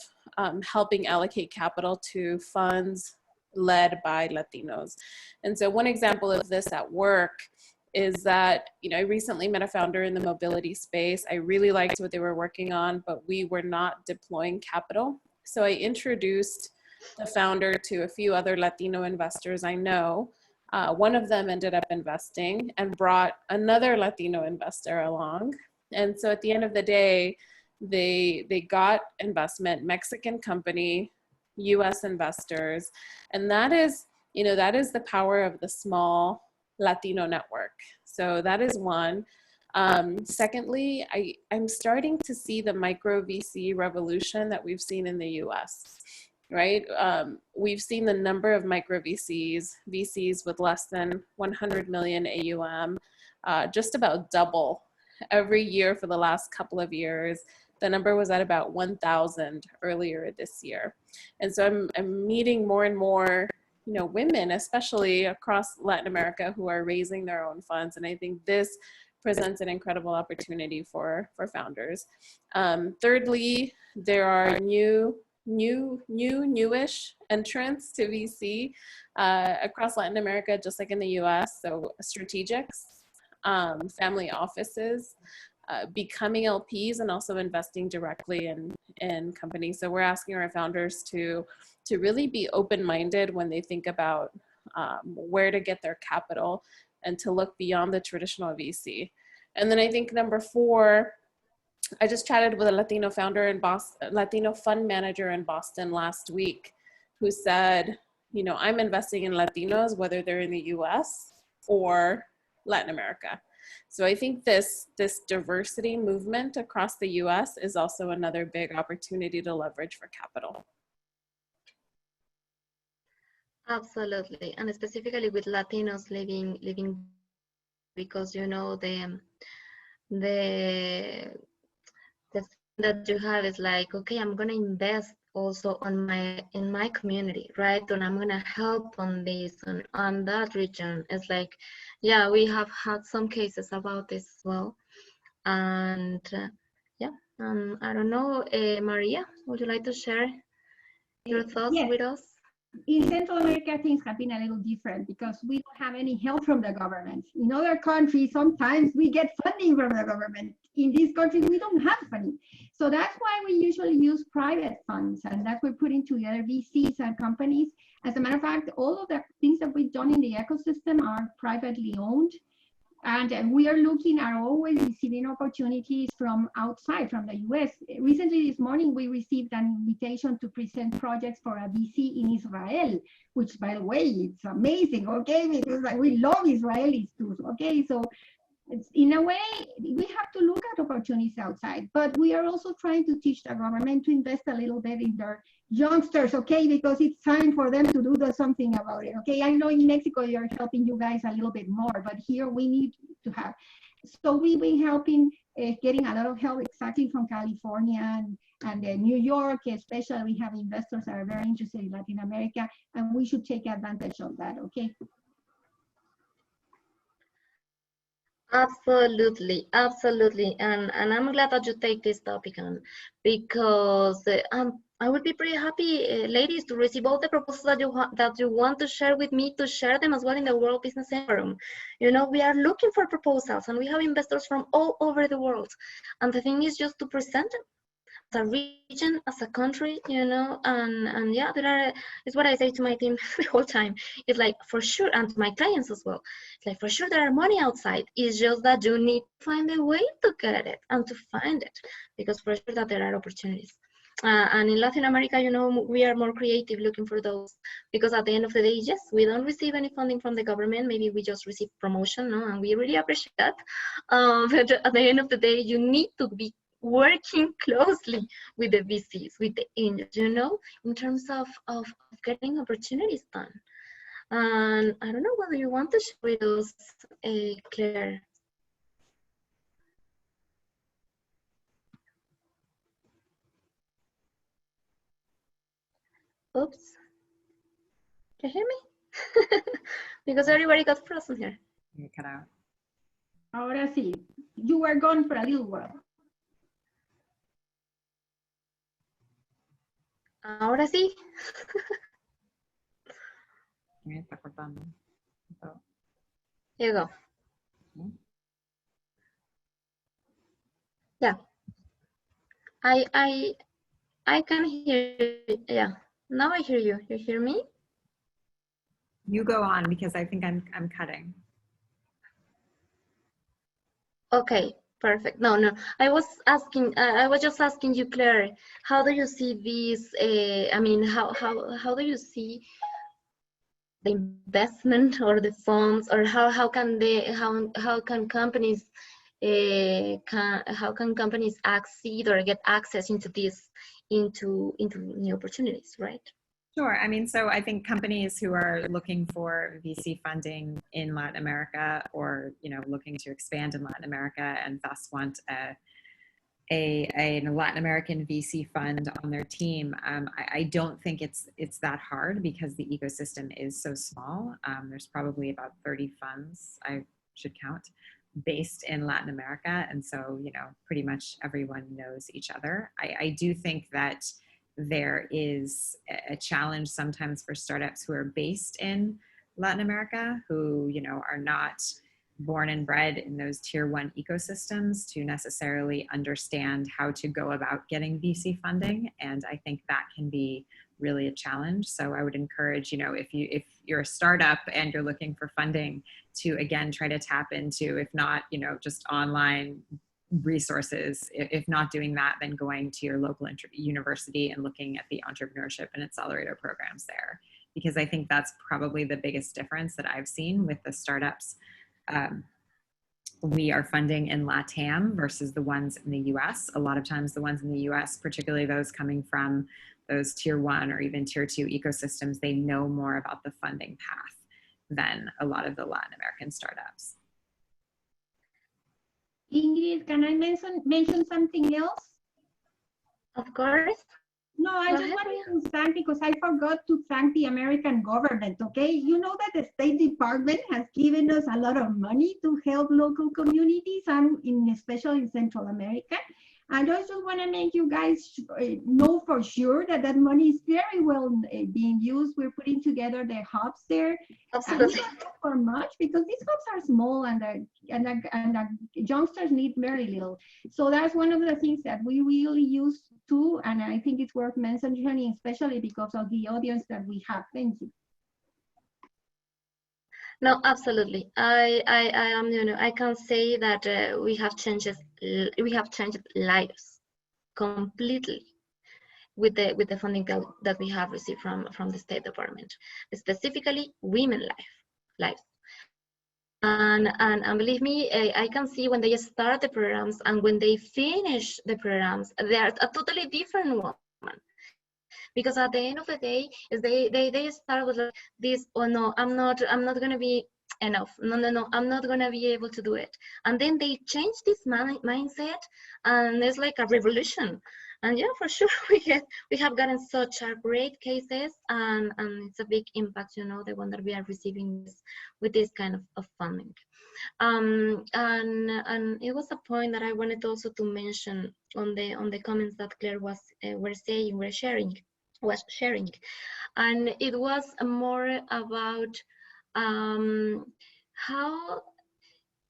Speaker 5: helping allocate capital to funds led by Latinos. And so one example of this at work is that, I recently met a founder in the mobility space. I really liked what they were working on, but we were not deploying capital. So I introduced the founder to a few other Latino investors I know. One of them ended up investing and brought another Latino investor along. And so at the end of the day, they got investment, Mexican company, US investors. And that is the power of the small Latino network. So that is one. Secondly, I'm starting to see the micro VC revolution that we've seen in the US. Right? We've seen the number of micro VCs with less than 100 million AUM, just about double every year for the last couple of years. The number was at about 1,000 earlier this year. And so I'm meeting more and more, women, especially across Latin America, who are raising their own funds. And I think this presents an incredible opportunity for founders. Thirdly, there are newish entrants to VC across Latin America, just like in the US. So strategics, family offices, becoming LPs, and also investing directly in companies. So we're asking our founders to really be open-minded when they think about where to get their capital, and to look beyond the traditional VC. And then I think number 4, I just chatted with a Latino founder in Boston, Latino fund manager in Boston last week, who said, I'm investing in Latinos, whether they're in the US or Latin America. So I think this diversity movement across the US is also another big opportunity to leverage for capital.
Speaker 4: Absolutely, and specifically with Latinos living, because the that you have is like, okay, I'm gonna invest also in my community, right? And I'm gonna help on this on that region. It's like, yeah, we have had some cases about this as well. And I don't know, Maria, would you like to share your thoughts with us?
Speaker 6: In Central America, things have been a little different because we don't have any help from the government. In other countries, sometimes we get funding from the government. In these countries, we don't have funding. So that's why we usually use private funds, and that's we're putting together VCs and companies. As a matter of fact, all of the things that we've done in the ecosystem are privately owned. And we are looking at always receiving opportunities from outside, from the US. Recently this morning, we received an invitation to present projects for a VC in Israel, which by the way, it's amazing, okay? Because we love Israelis too, okay? So It's, in a way, we have to look at opportunities outside, but we are also trying to teach the government to invest a little bit in their youngsters, okay? Because it's time for them to do something about it, okay? I know in Mexico you're helping you guys a little bit more, but here we need to have. So we've been helping, getting a lot of help exactly from California and New York, especially. We have investors that are very interested in Latin America, and we should take advantage of that, okay?
Speaker 4: Absolutely, absolutely, and I'm glad that you take this topic on, because I would be pretty happy, ladies, to receive all the proposals that you want to share with me, to share them as well in the World Business Forum. You know, we are looking for proposals, and we have investors from all over the world, and the thing is just to present them as a region, as a country, you know, and yeah, it's what I say to my team the whole time. It's like, for sure, and to my clients as well, it's like, for sure there are money outside. It's just that you need to find a way to get it and to find it, because for sure that there are opportunities. And in Latin America, you know, we are more creative looking for those, because at the end of the day, yes, we don't receive any funding from the government. Maybe we just receive promotion, no? And we really appreciate that. But at the end of the day, you need to be working closely with the VCs, with the angels, you know, in terms of getting opportunities done. And I don't know whether you want to share with us, Claire. Oops. Can you hear me? Because everybody got frozen here.
Speaker 7: You cut out.
Speaker 6: Ahora sí, you were gone for a little while.
Speaker 4: Ahora sí.
Speaker 7: Me está cortando.
Speaker 4: Here you go. Yeah. I can hear you. Yeah. Now I hear you. You hear me?
Speaker 7: You go on, because I think I'm cutting.
Speaker 4: Okay, perfect. No. I was just asking you, Claire, how do you see these? I mean, how do you see the investment or the funds, or how can companies how can companies accede or get access into this, into new opportunities, right?
Speaker 7: Sure. I mean, so I think companies who are looking for VC funding in Latin America, or, you know, looking to expand in Latin America and thus want a Latin American VC fund on their team, I don't think it's that hard, because the ecosystem is so small. There's probably about 30 funds, I should count, based in Latin America. And so, you know, pretty much everyone knows each other. I do think that there is a challenge sometimes for startups who are based in Latin America, who, you know, are not born and bred in those tier 1 ecosystems, to necessarily understand how to go about getting VC funding. And I think that can be really a challenge. So I would encourage, you know, if you're a startup and you're looking for funding, to again try to tap into, if not, you know, just online resources. If not doing that, then going to your local university and looking at the entrepreneurship and accelerator programs there, because I think that's probably the biggest difference that I've seen with the startups we are funding in LATAM versus the ones in the US. A lot of times the ones in the US, particularly those coming from those tier 1 or even tier 2 ecosystems, they know more about the funding path than a lot of the Latin American startups.
Speaker 6: Ingrid, can I mention something else?
Speaker 4: Of course.
Speaker 6: No, I just wanted to thank, because I forgot to thank the American government, okay? You know that the State Department has given us a lot of money to help local communities, and especially in Central America. And I just want to make you guys know for sure that that money is very well being used. We're putting together the hubs there.
Speaker 4: Absolutely.
Speaker 6: And not for much, because these hubs are small, and the youngsters need very little. So that's one of the things that we really use too, and I think it's worth mentioning, especially because of the audience that we have. Thank you.
Speaker 4: No, absolutely. I am, you know, I can say that we have changed lives completely with the funding that we have received from the State Department, specifically women lives. And believe me, I can see when they start the programs and when they finish the programs, they are a totally different one. Because at the end of the day, is they start with like this, oh no, I'm not gonna be enough. No, I'm not gonna be able to do it. And then they change this mindset, and it's like a revolution. And yeah, for sure, we have gotten such a great cases, and it's a big impact, the one that we are receiving with this kind of funding. And it was a point that I wanted also to mention on the comments that Claire was sharing, and it was more about how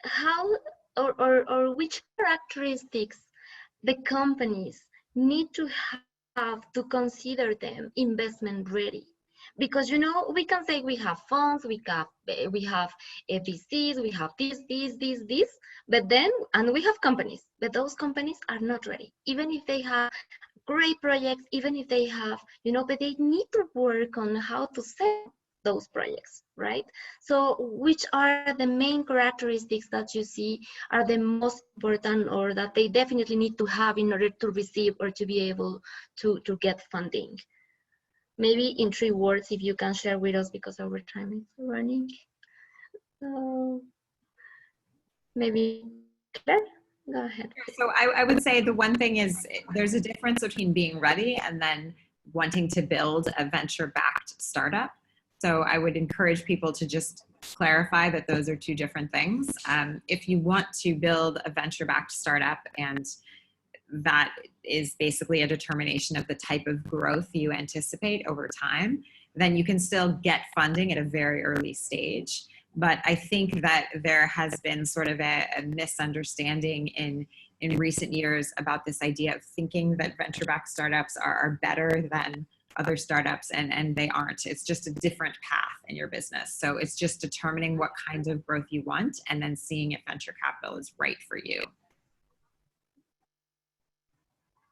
Speaker 4: how or which characteristics the companies need to have to consider them investment ready. Because we can say we have funds, we have VCs, we have this, but then, and we have companies, but those companies are not ready, even if they have great projects, even if they have, but they need to work on how to sell those projects, right? So which are the main characteristics that you see are the most important, or that they definitely need to have in order to receive or to be able to get funding? Maybe in 3 words, if you can share with us, because our time is running. So maybe Claire, go ahead.
Speaker 7: So I would say the one thing is there's a difference between being ready and then wanting to build a venture-backed startup. So I would encourage people to just clarify that those are 2 different things. If you want to build a venture-backed startup, and that is basically a determination of the type of growth you anticipate over time, then you can still get funding at a very early stage. But I think that there has been sort of a misunderstanding in recent years about this idea of thinking that venture-backed startups are better than other startups, and they aren't. It's just a different path in your business. So it's just determining what kind of growth you want and then seeing if venture capital is right for you.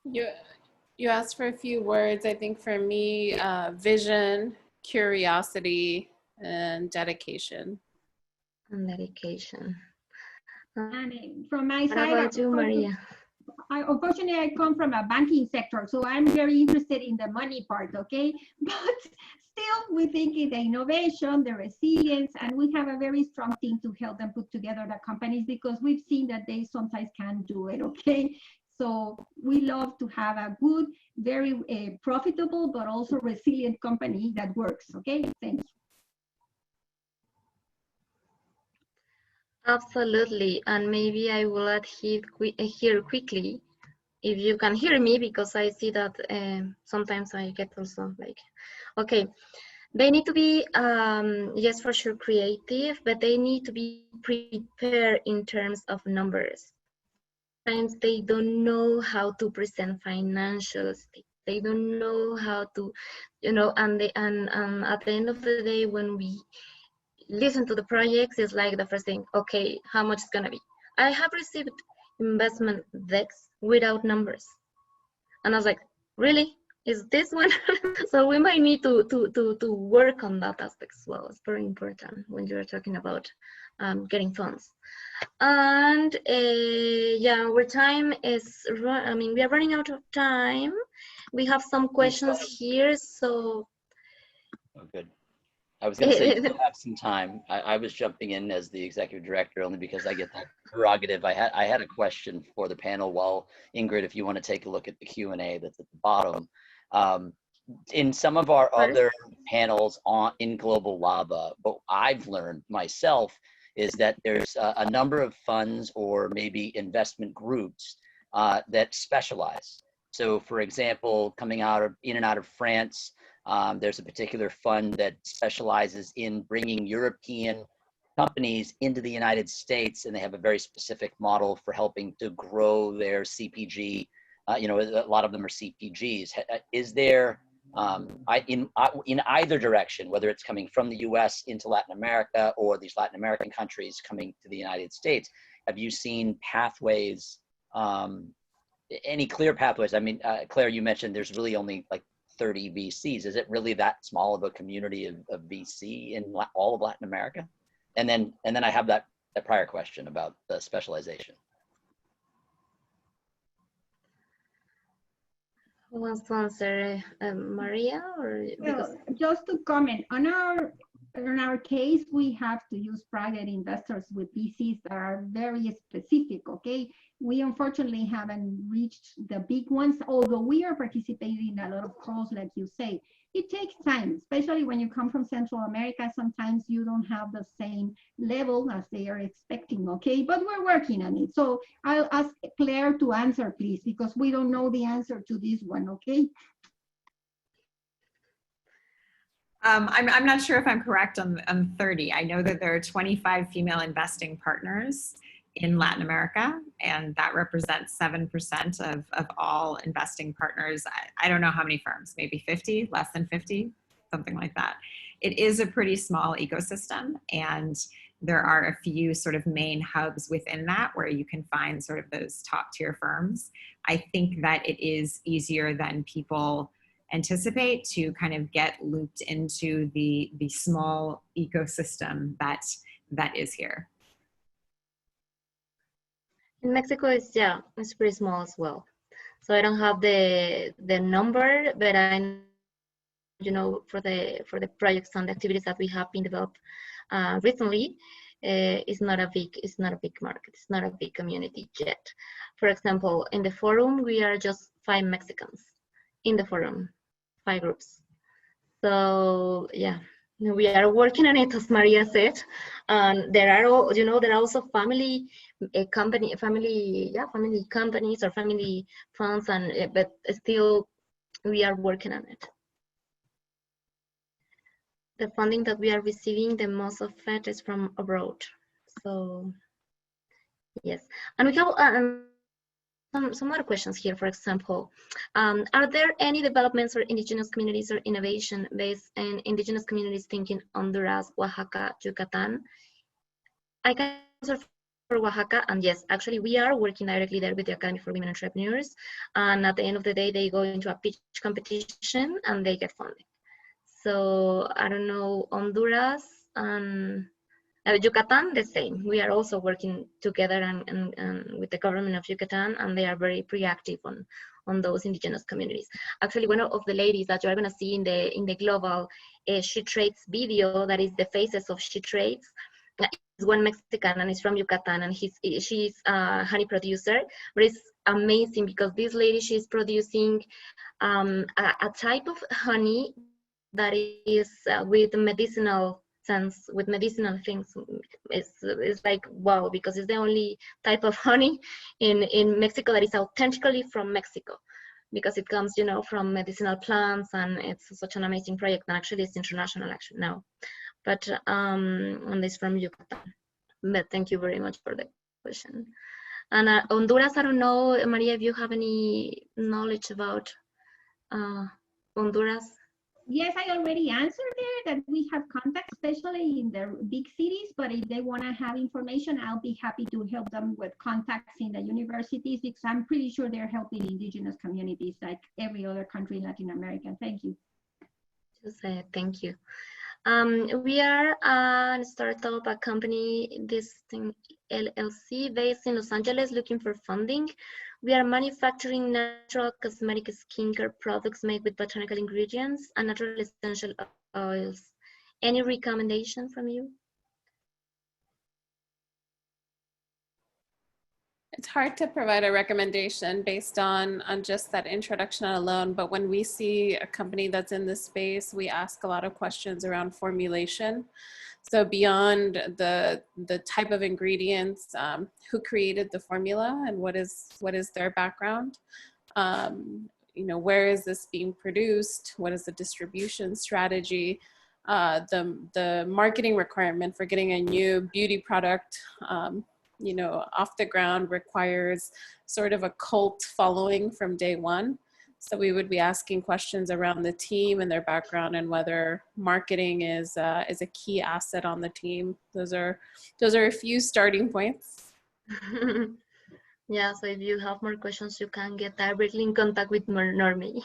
Speaker 5: You asked for a few words. I think for me, vision, curiosity, and dedication.
Speaker 4: And dedication.
Speaker 6: And from my
Speaker 4: What
Speaker 6: side,
Speaker 4: about you, Maria?
Speaker 6: Unfortunately, I come from a banking sector, so I'm very interested in the money part, okay? But still, we think in the innovation, the resilience, and we have a very strong team to help them put together the companies, because we've seen that they sometimes can't do it, okay? So we love to have a good, very profitable, but also resilient company that works, okay? Thank you.
Speaker 4: Absolutely, and maybe I will add here quickly, if you can hear me, because I see that sometimes I get also like, okay, they need to be, yes, for sure, creative, but they need to be prepared in terms of numbers. Sometimes they don't know how to present financials. They don't know how to, and at the end of the day, when we listen to the projects, it's like the first thing, okay, how much it's gonna be? I have received investment decks without numbers, and I was like, really? Is this one? So we might need to work on that aspect as well. It's very important when you're talking about getting funds. And yeah, our time is we are running out of time. We have some questions here, so.
Speaker 1: Oh, good. I was going to say, you still have some time. I was jumping in as the executive director only because I get that prerogative. I had a question for the panel. While Ingrid, if you want to take a look at the Q&A that's at the bottom. In some of our other panels in Global Lava, what I've learned myself is that there's a number of funds or maybe investment groups that specialize. So for example, coming in and out of France, there's a particular fund that specializes in bringing European companies into the United States, and they have a very specific model for helping to grow their CPG. A lot of them are CPGs. Is there, in either direction, whether it's coming from the US into Latin America or these Latin American countries coming to the United States, have you seen pathways, any clear pathways? I mean, Claire, you mentioned there's really only like 30 VCs. Is it really that small of a community of VC in all of Latin America? and then I have that prior question about the specialization.
Speaker 4: Who wants to answer, Maria, or because
Speaker 6: Well, just to comment on our case, we have to use private investors with VCs that are very specific. Okay, we unfortunately haven't reached the big ones, although we are participating in a lot of calls, like you say. It takes time, especially when you come from Central America. Sometimes you don't have the same level as they are expecting. Okay, but we're working on it. So I'll ask Claire to answer, please, because we don't know the answer to this one. Okay.
Speaker 7: I'm not sure if I'm correct on 30. I know that there are 25 female investing partners in Latin America, and that represents 7% of all investing partners. I don't know how many firms, maybe 50, less than 50, something like that. It is a pretty small ecosystem, and there are a few sort of main hubs within that where you can find sort of those top tier firms. I think that it is easier than people anticipate to kind of get looped into the small ecosystem that is here.
Speaker 4: in Mexico it's pretty small as well. So I don't have the number, but I for the projects and the activities that we have been developed recently, it's not a big market. It's not a big community yet. For example, in the forum, we are just 5 Mexicans in the forum, 5 groups. So yeah, we are working on it, as Maria said. And there are also family companies or family funds, but still we are working on it. The funding that we are receiving, the most of it is from abroad. So yes, and we have some other questions here. For example, are there any developments or indigenous communities or innovation based in indigenous communities thinking Honduras, Oaxaca, Yucatan? I can answer for Oaxaca, and yes, actually we are working directly there with the Academy for Women Entrepreneurs, and at the end of the day they go into a pitch competition and they get funding. So I don't know, Honduras and Yucatan, the same. We are also working together and with the government of Yucatan, and they are very proactive on those indigenous communities. Actually, one of the ladies that you are going to see in the global She Trades video, that is the faces of She Trades, is one Mexican and is from Yucatan, and she's a honey producer. But it's amazing because this lady, she's producing a type of honey that is with medicinal sense, with medicinal things. It's like wow, because it's the only type of honey in Mexico that is authentically from Mexico, because it comes from medicinal plants, and it's such an amazing project. And actually it's international actually now, but and it's from Yucatan. But thank you very much for the question. And Honduras, I don't know, Maria, if you have any knowledge about Honduras.
Speaker 6: Yes, I already answered there that we have contacts, especially in the big cities, but if they want to have information, I'll be happy to help them with contacts in the universities, because I'm pretty sure they're helping indigenous communities like every other country in Latin America. Thank you.
Speaker 4: Thank you. We are a startup, a company, this thing LLC, based in Los Angeles, looking for funding. We are manufacturing natural cosmetic skincare products made with botanical ingredients and natural essential oils. Any recommendation from you?
Speaker 5: It's hard to provide a recommendation based on just that introduction alone, but when we see a company that's in this space, we ask a lot of questions around formulation. So beyond the type of ingredients, who created the formula and what is their background? Where is this being produced? What is the distribution strategy? The marketing requirement for getting a new beauty product off the ground requires sort of a cult following from day one. So we would be asking questions around the team and their background and whether marketing is a key asset on the team. Those are a few starting points.
Speaker 4: Yeah, so if you have more questions, you can get directly in contact with Normie.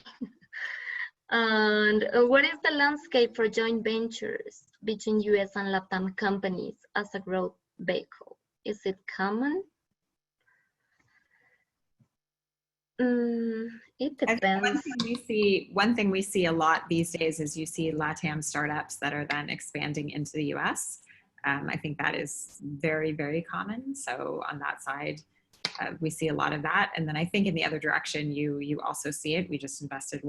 Speaker 4: And what is the landscape for joint ventures between US and Latin companies as a growth vehicle? Is it common? It depends.
Speaker 7: One thing we see a lot these days is you see LATAM startups that are then expanding into the US. I think that is very, very common. So on that side, we see a lot of that. And then I think in the other direction, you also see it. We just invested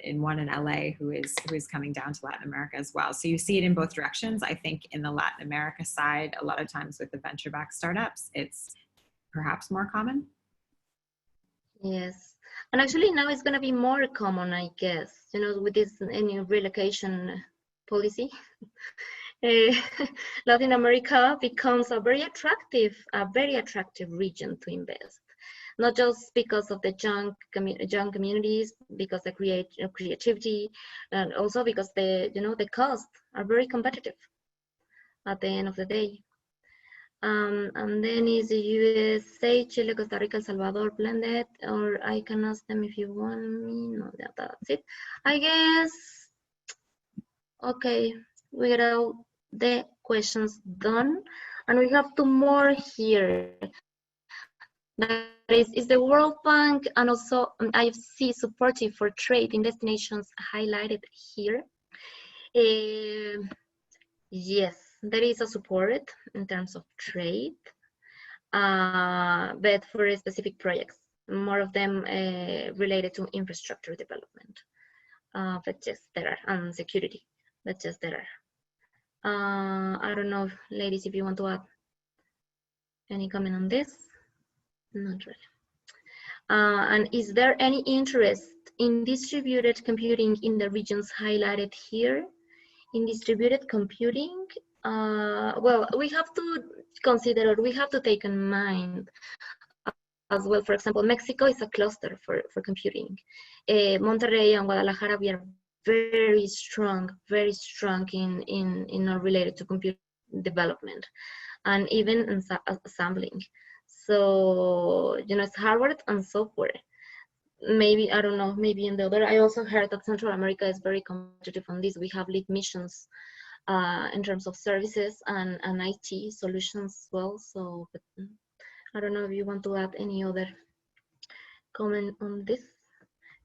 Speaker 7: in LA who is coming down to Latin America as well. So you see it in both directions. I think in the Latin America side, a lot of times with the venture-backed startups, it's perhaps more common.
Speaker 4: Yes, and actually now it's going to be more common, I guess, you know, with this new relocation policy. Latin America becomes a very attractive region to invest, not just because of the young communities, because the creativity, and also because the costs are very competitive at the end of the day. And then is the USA, Chile, Costa Rica, El Salvador blended, or I can ask them if you want me. No, that's it. I guess. Okay, we got all the questions done, and we have two more here. That is the World Bank and also IFC supportive for trade in destinations highlighted here. Yes, there is a support in terms of trade, but for specific projects, more of them related to infrastructure development. But yes, there are, and security, but yes, there are. I don't know, ladies, if you want to add any comment on this? Not really. And is there any interest in distributed computing in the regions highlighted here? In distributed computing, well, we have to consider, or we have to take in mind as well, for example, Mexico is a cluster for computing. Monterrey and Guadalajara, we are very strong in all related to computer development and even in assembling. So, you know, it's hardware and software. Maybe, I don't know, maybe in the other, I also heard that Central America is very competitive on this. We have lead missions in terms of services and IT solutions as well. So, but I don't know if you want to add any other comment on this.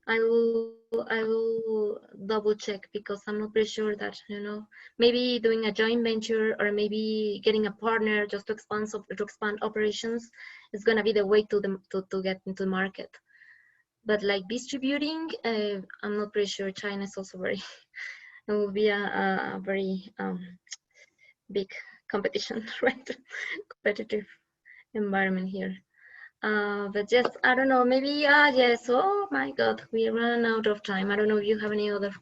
Speaker 4: I will double check because I'm not pretty sure that, you know, maybe doing a joint venture or maybe getting a partner just to expand operations is gonna be the way to get into the market. But like distributing, I'm not pretty sure. China is also very, it will be a very big competition, right? Competitive environment here. But just, I don't know, maybe, yes, oh my God, we ran out of time. I don't know if you have any other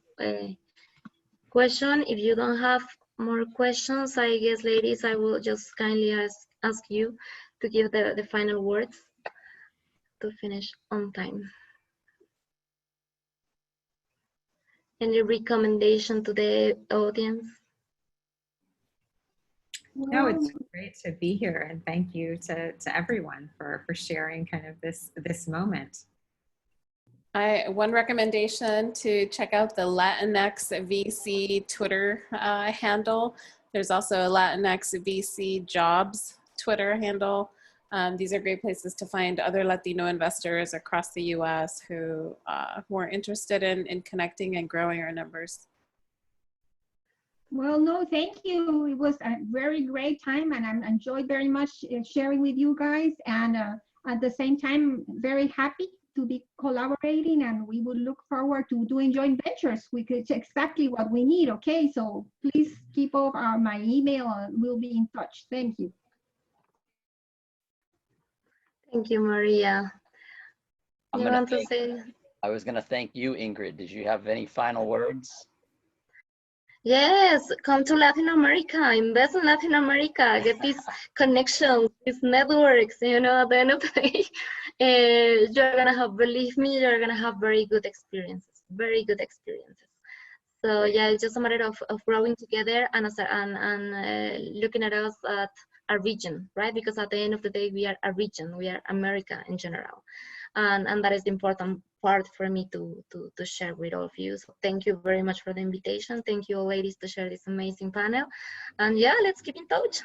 Speaker 4: question. If you don't have more questions, I guess, ladies, I will just kindly ask you to give the final words to finish on time. Any recommendation to the audience?
Speaker 7: No, it's great to be here, and thank you to everyone for sharing kind of this moment.
Speaker 5: One recommendation to check out the Latinx VC Twitter handle. There's also a Latinx VC Jobs Twitter handle. These are great places to find other Latino investors across the US who are interested in connecting and growing our numbers.
Speaker 6: Well, no, thank you. It was a very great time, and I enjoyed very much sharing with you guys. And at the same time, very happy to be collaborating, and we will look forward to doing joint ventures, which is exactly what we need. Okay, so please keep up my email, and we'll be in touch. Thank you.
Speaker 4: Thank you, Maria.
Speaker 1: I was going to thank you, Ingrid. Did you have any final words?
Speaker 4: Yes, come to Latin America, invest in Latin America, get these connections, these networks, you know, at the end of the day, you're gonna have, believe me, you're gonna have very good experiences. So yeah, it's just a matter of growing together and looking at us at a region, right? Because at the end of the day, we are a region, we are America in general. and that is the important part for me to share with all of you. So thank you very much for the invitation. Thank you all ladies to share this amazing panel, and yeah, let's keep in touch.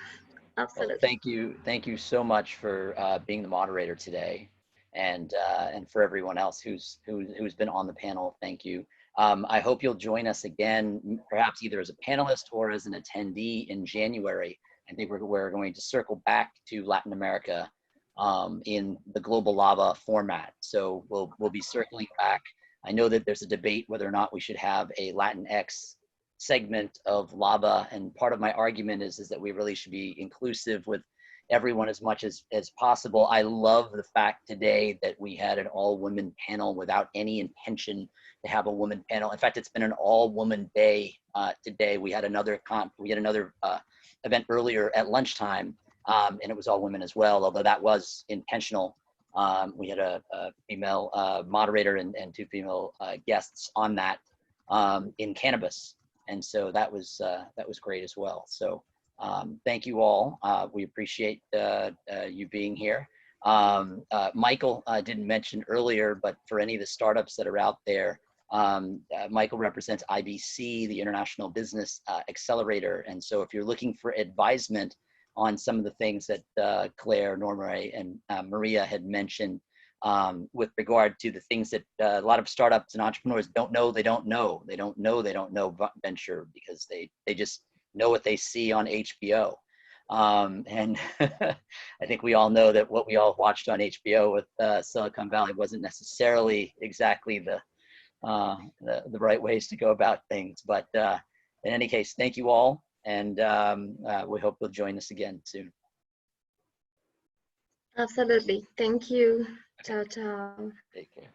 Speaker 4: Absolutely.
Speaker 1: Well, thank you so much for being the moderator today, and for everyone else who's been on the panel. Thank you. I hope you'll join us again, perhaps either as a panelist or as an attendee in January. I think we're going to circle back to Latin America in the Global Lava format. So we'll be circling back. I know that there's a debate whether or not we should have a Latinx segment of Lava, and part of my argument is that we really should be inclusive with everyone as much as possible. I love the fact today that we had an all-women panel without any intention to have a woman panel. In fact, it's been an all-woman day today. We had another event earlier at lunchtime, and it was all women as well, although that was intentional. We had a female moderator and two female guests on that in cannabis, and so that was great as well. So thank you all. We appreciate you being here. Michael didn't mention earlier, but for any of the startups that are out there, Michael represents IBC, the International Business Accelerator. And so if you're looking for advisement on some of the things that Claire, Norma, and Maria had mentioned with regard to the things that a lot of startups and entrepreneurs don't know venture, because they just know what they see on HBO. And I think we all know that what we all watched on HBO with Silicon Valley wasn't necessarily exactly the right ways to go about things. But in any case, thank you all, and we hope you'll join us again soon.
Speaker 4: Absolutely. Thank you. Ciao, ciao.
Speaker 1: Take care.